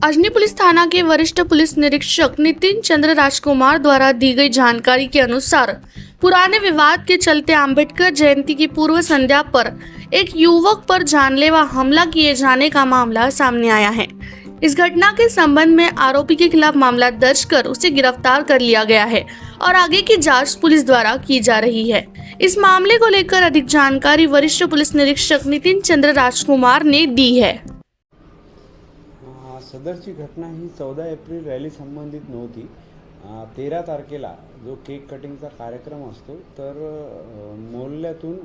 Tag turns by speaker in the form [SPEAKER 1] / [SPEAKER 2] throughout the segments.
[SPEAKER 1] Ajni police थाना के वरिष्ठ police निरीक्षक नितिन चंद्र राजकुमार द्वारा दी गई जानकारी के अनुसार पुराने विवाद के चलते अंबेडकर जयंती की पूर्व संध्या पर एक युवक पर जानलेवा हमला किए जाने का मामला सामने आया है। इस घटना के संबंध में आरोपी के खिलाफ मामला दर्ज कर उसे गिरफ्तार कर लिया गया है और आगे की जांच पुलिस द्वारा की जा रही है। इस मामले को लेकर अधिक जानकारी वरिष्ठ पुलिस निरीक्षक नितिन चंद्र राजकुमार ने दी है।
[SPEAKER 2] सदरची घटना ही 14 एप्रिल रॅली संबंधित नव्हती। 13 तारखेला जो केक कटिंगचा कार्यक्रम असतो तर मोहल्ल्यातून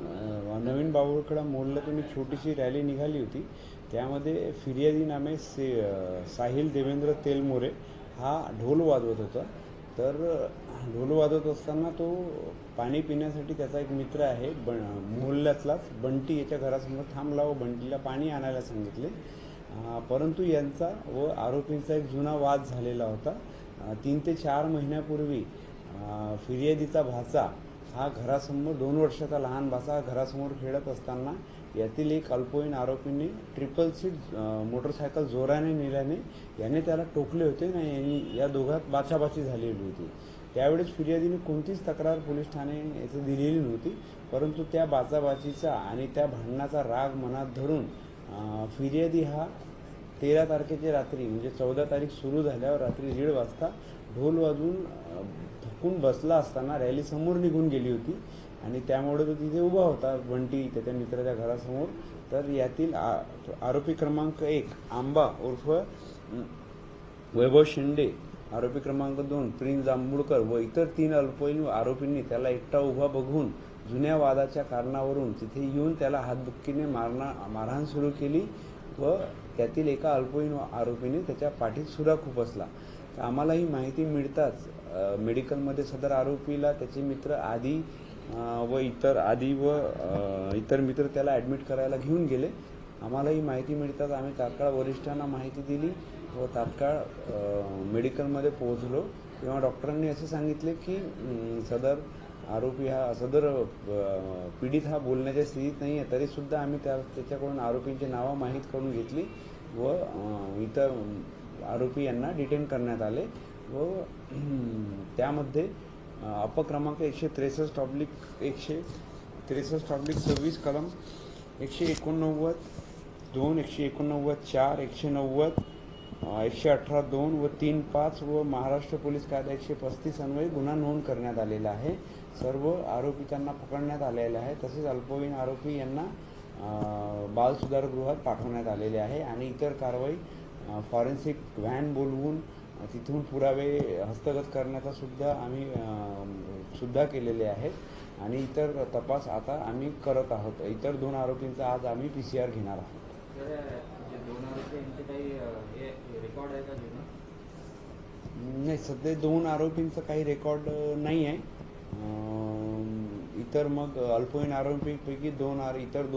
[SPEAKER 2] नवीन बाबुळकडा मोहल्ल्यातून एक छोटीशी रॅली निघाली होती। त्यामध्ये फिर्यादी नामे साहिल देवेंद्र तेलमोरे हा ढोल वाजवत होता। तर ढोल वाजवत असताना तो पाणी पिण्यासाठी त्याचा एक मित्र आहे मोहल्ल्यातलाच बंटी याच्या घरासमोर थांबला व बंटीला पाणी आणायला सांगितले। परंतु यांचा व आरोपींचा एक जुना वाद झालेला होता। 3 ते 4 महिन्यापूर्वी फिर्यादीचा भाचा हा घरासमोर 2 वर्षाचा लहान भाचा घरासमोर खेळत असताना यातील एक अल्पवयीन आरोपीने ट्रिपल सीट मोटरसायकल जोराने नेल्याने याने त्याला टोकले होते आणि या दोघात बाचाबाची झालेली होती। त्यावेळेस फिर्यादीने कोणतीच तक्रार पोलीस ठाणे येथे दिलेली नव्हती, परंतु त्या बाचाबाचीचा आणि त्या भांडणाचा राग मनात धरून फिर्यादी हा 13 तारखेच्या रात्री म्हणजे 14 तारीख सुरू झाल्यावर रात्री 1:30 वाजता ढोल वाजवून थकून बसला असताना रॅली समोर निघून गेली होती आणि त्यामुळे तो तिथे उभा होता बंटी त्याच्या मित्राच्या घरासमोर। तर यातील आरोपी क्रमांक 1 आंबा उर्फ वैभव शिंदे, आरोपी क्रमांक 2 प्रिन्स जांभूळकर व इतर 3 अल्पवयीन आरोपींनी त्याला एकटा उभा बघून जुन्या वादाच्या कारणावरून तिथे येऊन त्याला हातबुक्कीने मारहाण सुरू केली व त्यातील एका अल्पवयीन आरोपीने त्याच्या पाठीत सुरा खुपसला। तर आम्हाला ही माहिती मिळताच मेडिकलमध्ये सदर आरोपीला त्याचे मित्र आदी व इतर मित्र त्याला ॲडमिट करायला घेऊन गेले। आम्हाला ही माहिती मिळताच आम्ही तात्काळ वरिष्ठांना माहिती दिली व तात्काळ मेडिकलमध्ये पोहोचलो। तेव्हा डॉक्टरांनी असे सांगितले की सदर पीडित हा बोलण्याच्या स्थितीत नाही आहे, तरीसुद्धा आम्ही त्याच्याकडून आरोपींची नावं माहीत करून घेतली व इतर आरोपी यांना डिटेन करण्यात आले व त्यामध्ये अपक्रमांक 163/163/26 कलम 189 2 189 4 190 118(2) व 3(5) व महाराष्ट्र पोलीस कायदा 135 अन्वये गुन्हा नोंद करण्यात आलेला आहे। सर्व आरोपितांना पकडण्यात आलेले आहे। तसेच अल्पवयीन आरोपी यांना बाल सुधारगृहात पाठवण्यात आलेले आहे आणि इतर कारवाई फॉरेन्सिक व्हॅन बोलवून तिथून पुरावे हस्तगत करण्याचा सुद्धा आम्ही केलेले आहेत आणि इतर तपास आता आम्ही करत आहोत। इतर 2 आरोपींचा आज आम्ही PCR घेणार आहोत। नाही, सध्या 2 आरोपींचं काही रेकॉर्ड नाही आहे। इतर मग अल्पवयीन आरोपींपैकी इतर 2